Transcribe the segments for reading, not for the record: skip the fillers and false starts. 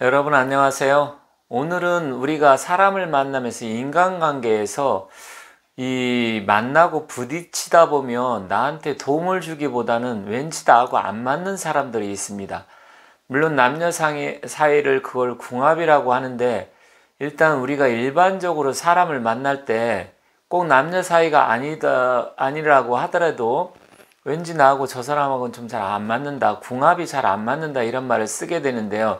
여러분 안녕하세요. 오늘은 우리가 사람을 만나면서 인간관계에서 이 만나고 부딪히다 보면 나한테 도움을 주기보다는 왠지 나하고 안 맞는 사람들이 있습니다. 물론 남녀 사이를 그걸 궁합이라고 하는데, 일단 우리가 일반적으로 사람을 만날 때 꼭 남녀 사이가 아니라고 하더라도 왠지 나하고 저 사람하고는 좀 잘 안 맞는다, 궁합이 잘 안 맞는다 이런 말을 쓰게 되는데요.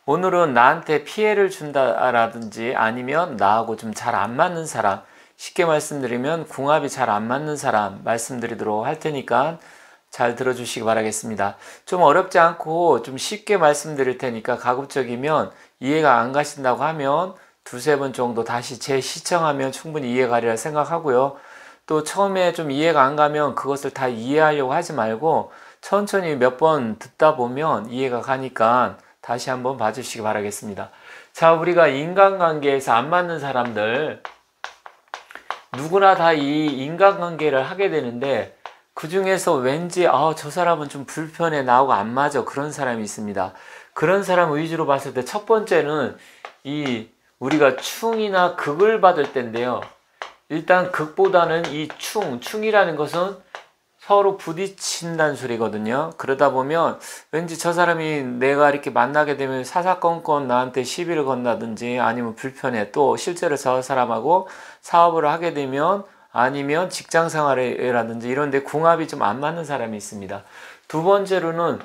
오늘은 나한테 피해를 준다라든지 아니면 나하고 좀 잘 안 맞는 사람, 쉽게 말씀드리면 궁합이 잘 안 맞는 사람 말씀드리도록 할 테니까 잘 들어주시기 바라겠습니다. 좀 어렵지 않고 좀 쉽게 말씀드릴 테니까 가급적이면 이해가 안 가신다고 하면 두세 번 정도 다시 재시청하면 충분히 이해가리라 생각하고요. 또 처음에 좀 이해가 안 가면 그것을 다 이해하려고 하지 말고 천천히 몇 번 듣다 보면 이해가 가니까 다시 한번 봐주시기 바라겠습니다. 자, 우리가 인간관계에서 안 맞는 사람들, 누구나 다 이 인간관계를 하게 되는데 그 중에서 왠지 저 사람은 좀 불편해, 나하고 안 맞아, 그런 사람이 있습니다. 그런 사람 위주로 봤을 때 첫 번째는 이 우리가 충이나 극을 받을 때인데요. 일단 극보다는 이 충이라는 것은 서로 부딪힌다는 소리거든요. 그러다 보면 왠지 저 사람이 내가 이렇게 만나게 되면 사사건건 나한테 시비를 건다든지 아니면 불편해. 또 실제로 저 사람하고 사업을 하게 되면 아니면 직장 생활이라든지 이런 데 궁합이 좀 안 맞는 사람이 있습니다. 두 번째로는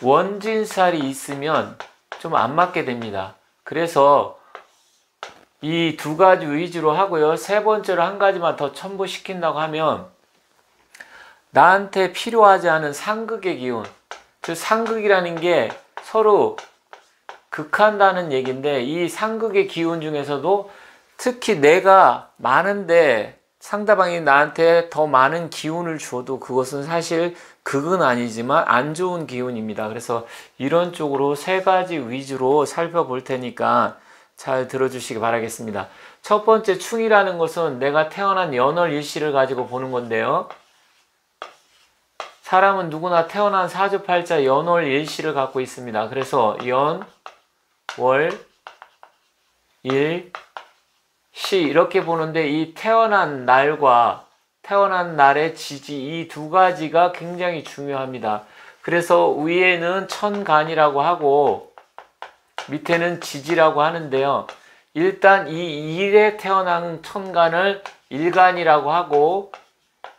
원진살이 있으면 좀 안 맞게 됩니다. 그래서 이 두 가지 위주로 하고요. 세 번째로 한 가지만 더 첨부시킨다고 하면 나한테 필요하지 않은 상극의 기운, 즉 상극이라는 게 서로 극한다는 얘기인데, 이 상극의 기운 중에서도 특히 내가 많은데 상대방이 나한테 더 많은 기운을 줘도 그것은 사실 극은 아니지만 안 좋은 기운입니다. 그래서 이런 쪽으로 세 가지 위주로 살펴볼 테니까 잘 들어주시기 바라겠습니다. 첫 번째 충이라는 것은 내가 태어난 연월 일시를 가지고 보는 건데요. 사람은 누구나 태어난 사주팔자 연월 일시를 갖고 있습니다. 그래서 연, 월, 일, 시 이렇게 보는데 이 태어난 날과 태어난 날의 지지, 이 두 가지가 굉장히 중요합니다. 그래서 위에는 천간이라고 하고 밑에는 지지라고 하는데요. 일단 이 일에 태어난 천간을 일간이라고 하고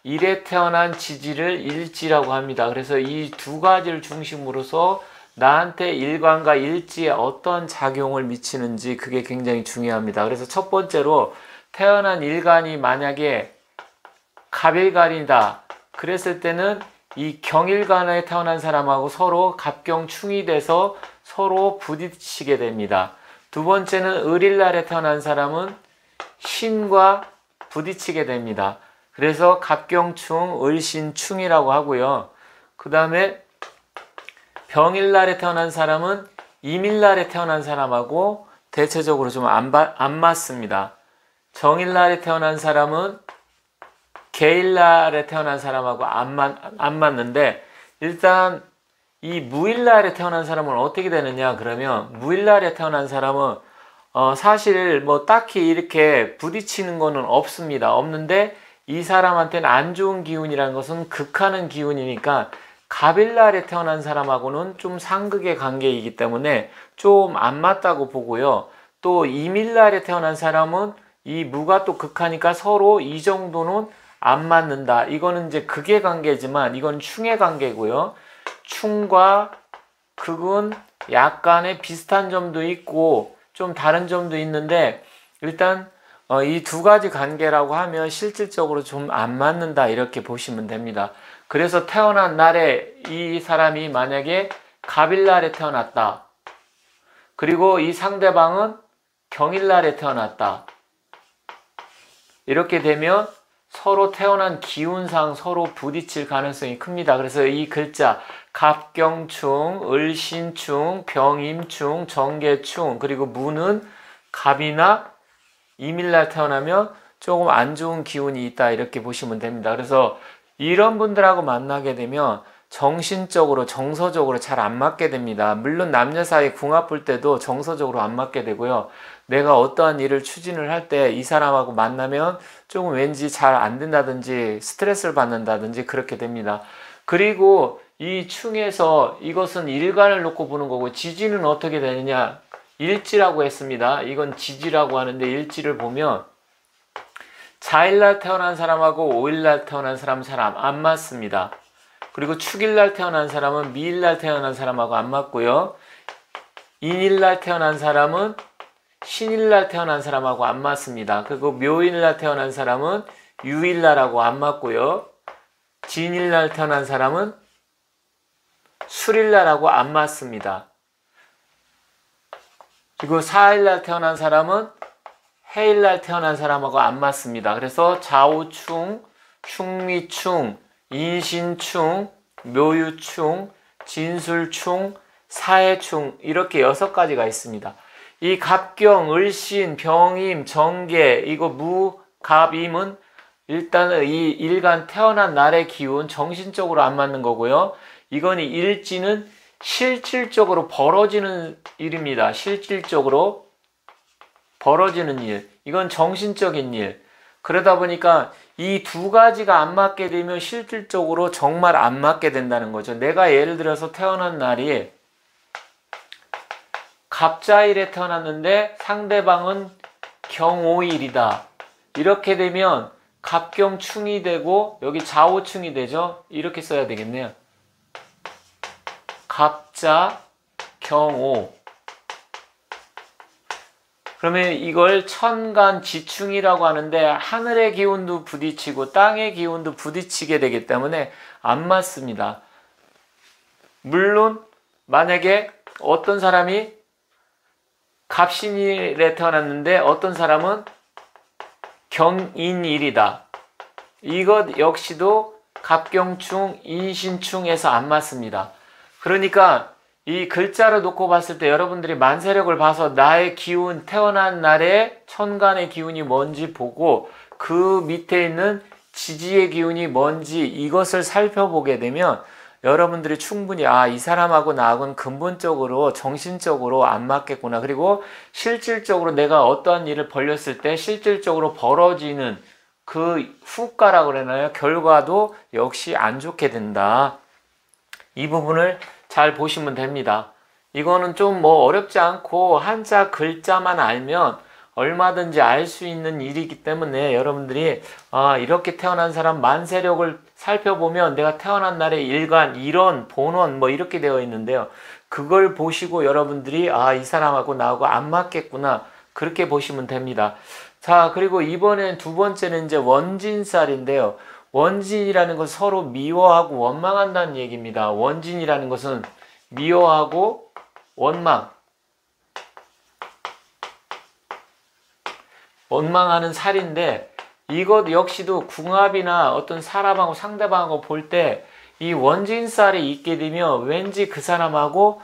일에 태어난 지지를 일지라고 합니다. 그래서 이 두 가지를 중심으로서 나한테 일간과 일지에 어떤 작용을 미치는지 그게 굉장히 중요합니다. 그래서 첫 번째로 태어난 일간이 만약에 갑일간이다 그랬을 때는 이 경일간에 태어난 사람하고 서로 갑경충이 돼서 서로 부딪히게 됩니다. 두 번째는 을일날에 태어난 사람은 신과 부딪히게 됩니다. 그래서 갑경충, 을신충이라고 하고요. 그 다음에 병일날에 태어난 사람은 임일날에 태어난 사람하고 대체적으로 좀 안 맞습니다. 정일날에 태어난 사람은 개일날에 태어난 사람하고 안 맞는데, 일단 이 무일날에 태어난 사람은 어떻게 되느냐 그러면, 무일날에 태어난 사람은 사실 뭐 딱히 이렇게 부딪히는 거는 없는데 이 사람한테는 안 좋은 기운이라는 것은 극하는 기운이니까 갑일날에 태어난 사람하고는 좀 상극의 관계이기 때문에 좀 안 맞다고 보고요. 또 임일날에 태어난 사람은 이 무가 또 극하니까 서로 이 정도는 안 맞는다. 이거는 이제 극의 관계지만 이건 충의 관계고요. 충과 극은 약간의 비슷한 점도 있고 좀 다른 점도 있는데, 일단 이 두 가지 관계라고 하면 실질적으로 좀 안 맞는다 이렇게 보시면 됩니다. 그래서 태어난 날에 이 사람이 만약에 갑일날에 태어났다. 그리고 이 상대방은 경일날에 태어났다. 이렇게 되면 서로 태어난 기운상 서로 부딪힐 가능성이 큽니다. 그래서 이 글자 갑경충, 을신충, 병임충, 정계충, 그리고 무는 갑이나 임일날 태어나면 조금 안 좋은 기운이 있다 이렇게 보시면 됩니다. 그래서 이런 분들하고 만나게 되면 정신적으로 정서적으로 잘 안 맞게 됩니다. 물론 남녀 사이 궁합 볼 때도 정서적으로 안 맞게 되고요. 내가 어떠한 일을 추진을 할 때 이 사람하고 만나면 조금 왠지 잘 안 된다든지 스트레스를 받는다든지 그렇게 됩니다. 그리고 이 충에서 이것은 일간을 놓고 보는 거고 지지는 어떻게 되느냐, 일지라고 했습니다. 이건 지지라고 하는데 일지를 보면 4일날 태어난 사람하고 5일날 태어난 사람은 잘 안 맞습니다. 그리고 축일날 태어난 사람은 미일날 태어난 사람하고 안 맞고요. 인일날 태어난 사람은 신일날 태어난 사람하고 안 맞습니다. 그리고 묘일날 태어난 사람은 유일날하고 안 맞고요. 진일날 태어난 사람은 술일날하고 안 맞습니다. 그리고 4일날 태어난 사람은 해일날 태어난 사람하고 안 맞습니다. 그래서 좌우충, 충미충, 인신충, 묘유충, 진술충, 사해충 이렇게 6가지가 있습니다. 이 갑경, 을신, 병임, 정계, 이거 무, 갑임은 일단 이 일간 태어난 날의 기운 정신적으로 안 맞는 거고요. 이건 일지는 실질적으로 벌어지는 일입니다. 실질적으로 벌어지는 일. 이건 정신적인 일. 그러다 보니까 이 2가지가 안 맞게 되면 실질적으로 정말 안 맞게 된다는 거죠. 내가 예를 들어서 태어난 날이 갑자일에 태어났는데 상대방은 경오일이다. 이렇게 되면 갑경충이 되고 여기 좌우충이 되죠. 이렇게 써야 되겠네요. 갑자, 경오. 그러면 이걸 천간지충이라고 하는데 하늘의 기운도 부딪히고 땅의 기운도 부딪히게 되기 때문에 안 맞습니다. 물론 만약에 어떤 사람이 갑신일에 태어났는데 어떤 사람은 경인일이다. 이것 역시도 갑경충, 인신충에서 안 맞습니다. 그러니까 이 글자를 놓고 봤을 때 여러분들이 만세력을 봐서 나의 기운, 태어난 날에 천간의 기운이 뭔지 보고 그 밑에 있는 지지의 기운이 뭔지 이것을 살펴보게 되면 여러분들이 충분히 이 사람하고 나하고는 근본적으로 정신적으로 안 맞겠구나. 그리고 실질적으로 내가 어떠한 일을 벌였을 때 실질적으로 벌어지는 그 후과라고 그러나요? 결과도 역시 안 좋게 된다. 이 부분을 잘 보시면 됩니다. 이거는 좀 어렵지 않고 한자 글자만 알면 얼마든지 알 수 있는 일이기 때문에 여러분들이 이렇게 태어난 사람 만세력을 살펴보면 내가 태어난 날의 일간, 일원, 본원 이렇게 되어 있는데요. 그걸 보시고 여러분들이 이 사람하고 나하고 안 맞겠구나 그렇게 보시면 됩니다. 자, 그리고 이번엔 2번째는 이제 원진살인데요. 원진이라는 것은 서로 미워하고 원망한다는 얘기입니다. 원진이라는 것은 미워하고 원망하는 살인데 이것 역시도 궁합이나 어떤 사람하고 상대방하고 볼 때 이 원진살이 있게 되면 왠지 그 사람하고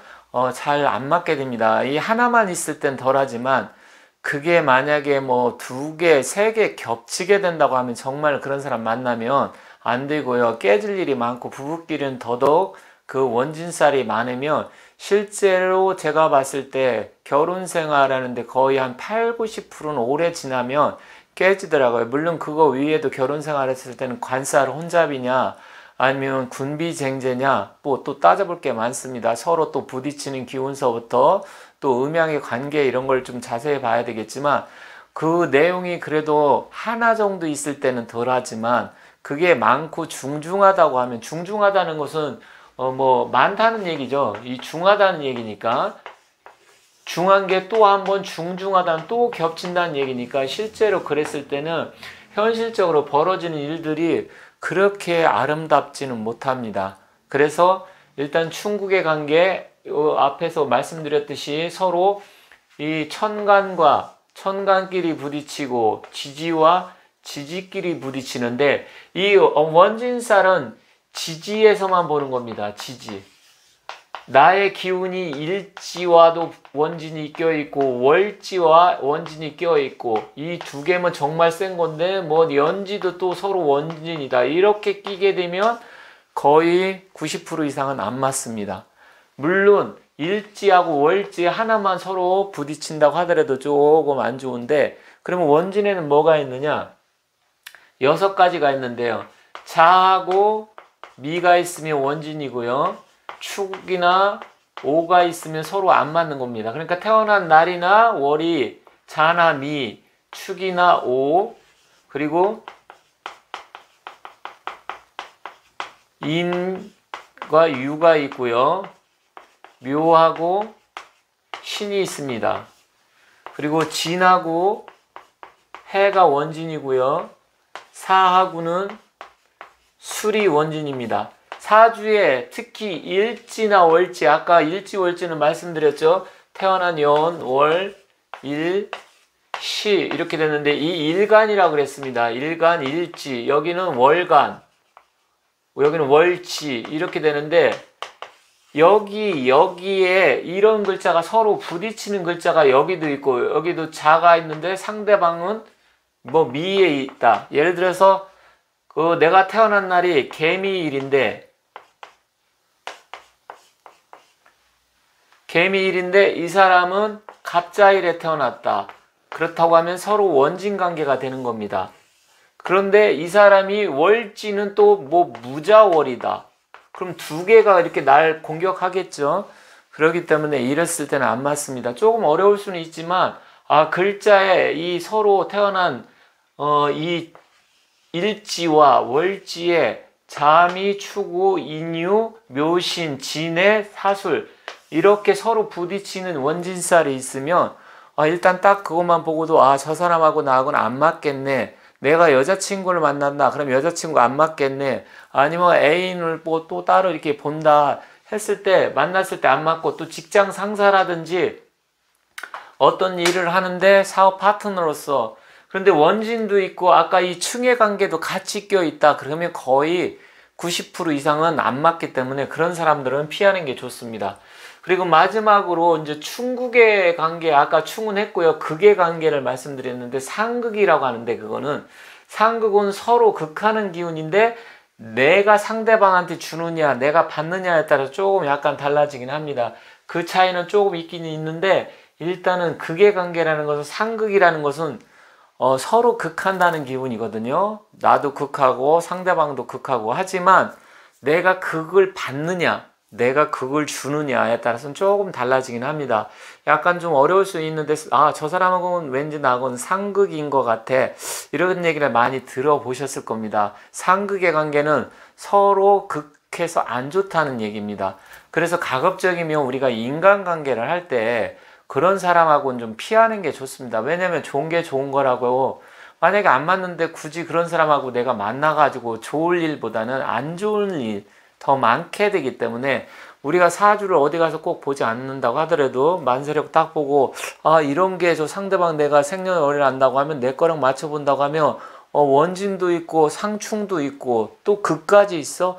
잘 안 맞게 됩니다. 이 하나만 있을 땐 덜하지만 그게 만약에 2개, 3개 겹치게 된다고 하면 정말 그런 사람 만나면 안 되고요. 깨질 일이 많고 부부끼리는 더더욱 그 원진살이 많으면 실제로 제가 봤을 때 결혼 생활하는데 거의 한 8, 90%는 오래 지나면 깨지더라고요. 물론 그거 위에도 결혼 생활했을 때는 관살 혼잡이냐 아니면 군비쟁제냐 또 따져볼 게 많습니다. 서로 또 부딪히는 기운서부터 또 음양의 관계 이런 걸 좀 자세히 봐야 되겠지만 그 내용이 그래도 하나 정도 있을 때는 덜하지만 그게 많고 중중하다고 하면 중중하다는 것은 많다는 얘기죠. 이 중하다는 얘기니까 중한 게 또 한 번 중중하다는 또 겹친다는 얘기니까 실제로 그랬을 때는 현실적으로 벌어지는 일들이 그렇게 아름답지는 못합니다. 그래서 일단 충국의 관계 앞에서 말씀드렸듯이 서로 이 천간과 천간끼리 부딪히고 지지와 지지끼리 부딪히는데 이 원진살은 지지에서만 보는 겁니다. 지지. 나의 기운이 일지와도 원진이 껴있고 월지와 원진이 껴있고 이 2개면 정말 센 건데 연지도 또 서로 원진이다. 이렇게 끼게 되면 거의 90% 이상은 안 맞습니다. 물론 일지하고 월지 하나만 서로 부딪힌다고 하더라도 조금 안 좋은데, 그러면 원진에는 뭐가 있느냐? 6가지가 있는데요. 자하고 미가 있으면 원진이고요. 축이나 오가 있으면 서로 안 맞는 겁니다. 그러니까 태어난 날이나 월이 자나 미, 축이나 오, 그리고 인과 유가 있고요. 묘하고 신이 있습니다. 그리고 진하고 해가 원진이고요. 사하고는 술이 원진입니다. 사주에 특히 일지나 월지, 아까 일지 월지는 말씀드렸죠. 태어난 연, 월, 일, 시 이렇게 됐는데 이 일간이라고 그랬습니다. 일간, 일지, 여기는 월간, 여기는 월지 이렇게 되는데, 여기에 이런 글자가 서로 부딪히는 글자가 여기도 있고 여기도 자가 있는데 상대방은 뭐 미에 있다. 예를 들어서 내가 태어난 날이 개미일인데 이 사람은 갑자일에 태어났다. 그렇다고 하면 서로 원진 관계가 되는 겁니다. 그런데 이 사람이 월지는 또 뭐 무자월이다. 그럼 두 개가 이렇게 날 공격하겠죠. 그렇기 때문에 이랬을 때는 안 맞습니다. 조금 어려울 수는 있지만 글자에 이 서로 태어난 이 일지와 월지에 자미, 추구, 인유, 묘신, 진해, 사술 이렇게 서로 부딪히는 원진살이 있으면 일단 딱 그것만 보고도 저 사람하고 나하고는 안 맞겠네. 내가 여자친구를 만난다. 그럼 여자친구 안 맞겠네. 아니면 애인을 뭐 또 따로 이렇게 본다 했을 때, 만났을 때 안 맞고, 또 직장 상사라든지 어떤 일을 하는데 사업 파트너로서, 그런데 원진도 있고 아까 이 충의 관계도 같이 껴있다. 그러면 거의 90% 이상은 안 맞기 때문에 그런 사람들은 피하는 게 좋습니다. 그리고 마지막으로 이제 충극의 관계, 아까 충은 했고요. 극의 관계를 말씀드렸는데 상극이라고 하는데, 그거는 상극은 서로 극하는 기운인데 내가 상대방한테 주느냐 내가 받느냐에 따라 조금 약간 달라지긴 합니다. 그 차이는 조금 있긴 있는데, 일단은 극의 관계라는 것은, 상극이라는 것은 서로 극한다는 기분이거든요. 나도 극하고 상대방도 극하고, 하지만 내가 극을 받느냐 내가 그걸 주느냐에 따라서는 조금 달라지긴 합니다. 약간 좀 어려울 수 있는데, 저 사람하고는 왠지 나하고는 상극인 것 같아. 이런 얘기를 많이 들어보셨을 겁니다. 상극의 관계는 서로 극해서 안 좋다는 얘기입니다. 그래서 가급적이면 우리가 인간관계를 할 때 그런 사람하고는 좀 피하는 게 좋습니다. 왜냐면 좋은 게 좋은 거라고, 만약에 안 맞는데 굳이 그런 사람하고 내가 만나가지고 좋을 일보다는 안 좋은 일 더 많게 되기 때문에, 우리가 사주를 어디 가서 꼭 보지 않는다고 하더라도 만세력 딱 보고 이런 게 저 상대방 내가 생년월일 안다고 하면 내 거랑 맞춰본다고 하면 원진도 있고 상충도 있고 또 극까지 있어?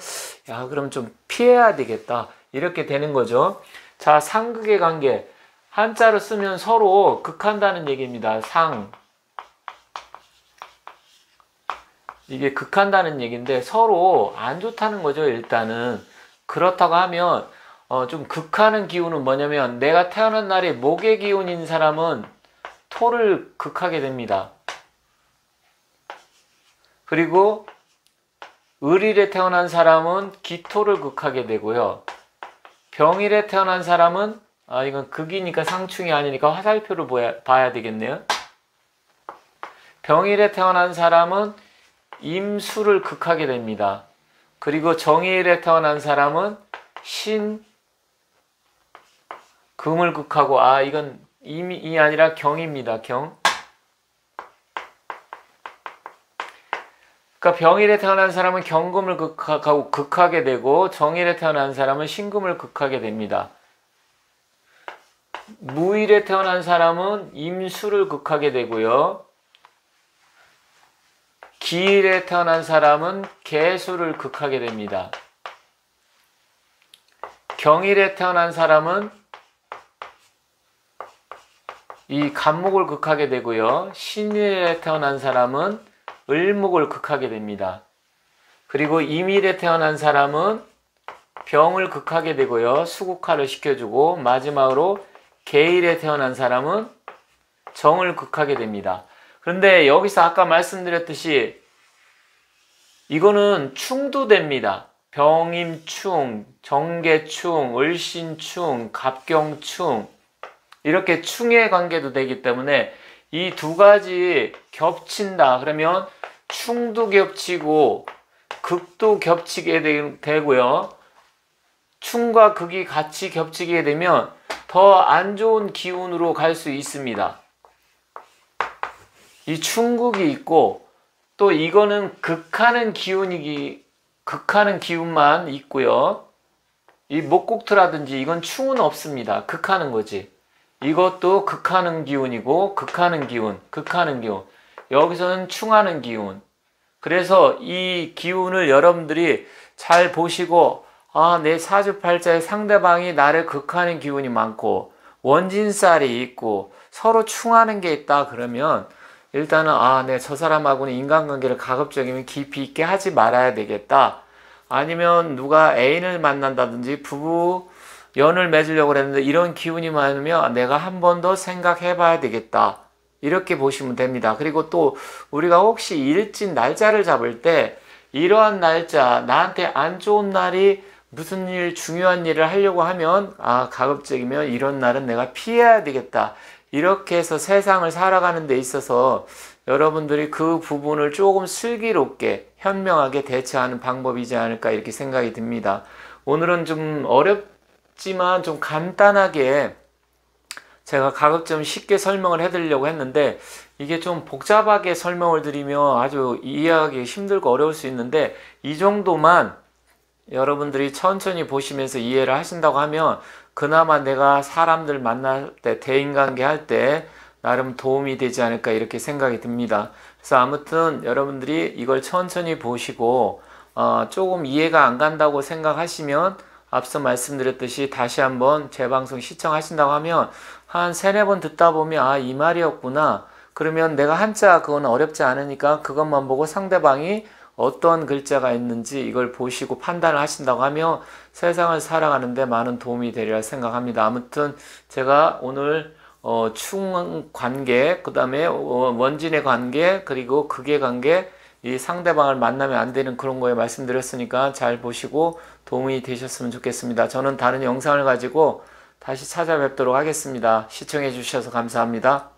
그럼 좀 피해야 되겠다. 이렇게 되는 거죠. 자, 상극의 관계. 한자로 쓰면 서로 극한다는 얘기입니다. 이게 극한다는 얘기인데 서로 안 좋다는 거죠. 일단은 그렇다고 하면 좀 극하는 기운은 뭐냐면, 내가 태어난 날이 목의 기운인 사람은 토를 극하게 됩니다. 그리고 을일에 태어난 사람은 기토를 극하게 되고요. 병일에 태어난 사람은 이건 극이니까 상충이 아니니까 화살표를 봐야 되겠네요. 병일에 태어난 사람은 임수를 극하게 됩니다. 그리고 정일에 태어난 사람은 금을 극하고, 이건 임이 아니라 경입니다. 경. 그러니까 병일에 태어난 사람은 경금을 극하게 되고, 정일에 태어난 사람은 신금을 극하게 됩니다. 무일에 태어난 사람은 임수를 극하게 되고요. 기일에 태어난 사람은 개수를 극하게 됩니다. 경일에 태어난 사람은 이 간목을 극하게 되고요. 신일에 태어난 사람은 을목을 극하게 됩니다. 그리고 임일에 태어난 사람은 병을 극하게 되고요. 수국화를 시켜주고, 마지막으로 계일에 태어난 사람은 정을 극하게 됩니다. 그런데 여기서 아까 말씀드렸듯이 이거는 충도 됩니다. 병임충, 정계충, 을신충, 갑경충, 이렇게 충의 관계도 되기 때문에 이 두 가지 겹친다 그러면 충도 겹치고 극도 겹치게 되고요. 충과 극이 같이 겹치게 되면 더 안 좋은 기운으로 갈 수 있습니다. 이 충극이 있고, 또 이거는 극하는 기운만 있고요. 이 목국토라든지 이건 충은 없습니다. 극하는 거지. 이것도 극하는 기운이고, 극하는 기운. 여기서는 충하는 기운. 그래서 이 기운을 여러분들이 잘 보시고, 내 사주팔자에 상대방이 나를 극하는 기운이 많고 원진살이 있고 서로 충하는 게 있다 그러면 일단은 내 저 사람하고는 인간관계를 가급적이면 깊이 있게 하지 말아야 되겠다. 아니면 누가 애인을 만난다든지 부부 연을 맺으려고 그랬는데 이런 기운이 많으면 내가 한 번 더 생각해 봐야 되겠다. 이렇게 보시면 됩니다. 그리고 또 우리가 혹시 일진 날짜를 잡을 때 이러한 날짜, 나한테 안 좋은 날이 무슨 일, 중요한 일을 하려고 하면 가급적이면 이런 날은 내가 피해야 되겠다. 이렇게 해서 세상을 살아가는 데 있어서 여러분들이 그 부분을 조금 슬기롭게 현명하게 대처하는 방법이지 않을까 이렇게 생각이 듭니다. 오늘은 좀 어렵지만 좀 간단하게 제가 가급적 쉽게 설명을 해드리려고 했는데 이게 좀 복잡하게 설명을 드리면 아주 이해하기 힘들고 어려울 수 있는데 이 정도만 여러분들이 천천히 보시면서 이해를 하신다고 하면 그나마 내가 사람들 만날 때 대인관계 할 때 나름 도움이 되지 않을까 이렇게 생각이 듭니다. 그래서 아무튼 여러분들이 이걸 천천히 보시고 조금 이해가 안 간다고 생각하시면 앞서 말씀드렸듯이 다시 한번 제 방송 시청하신다고 하면 한 3-4번 듣다 보면 이 말이었구나. 그러면 내가 한자 그건 어렵지 않으니까 그것만 보고 상대방이 어떤 글자가 있는지 이걸 보시고 판단을 하신다고 하면 세상을 살아가는데 많은 도움이 되리라 생각합니다. 아무튼 제가 오늘 충 관계, 그 다음에 원진의 관계, 그리고 극의 관계, 이 상대방을 만나면 안 되는 그런 거에 말씀드렸으니까 잘 보시고 도움이 되셨으면 좋겠습니다. 저는 다른 영상을 가지고 다시 찾아뵙도록 하겠습니다. 시청해 주셔서 감사합니다.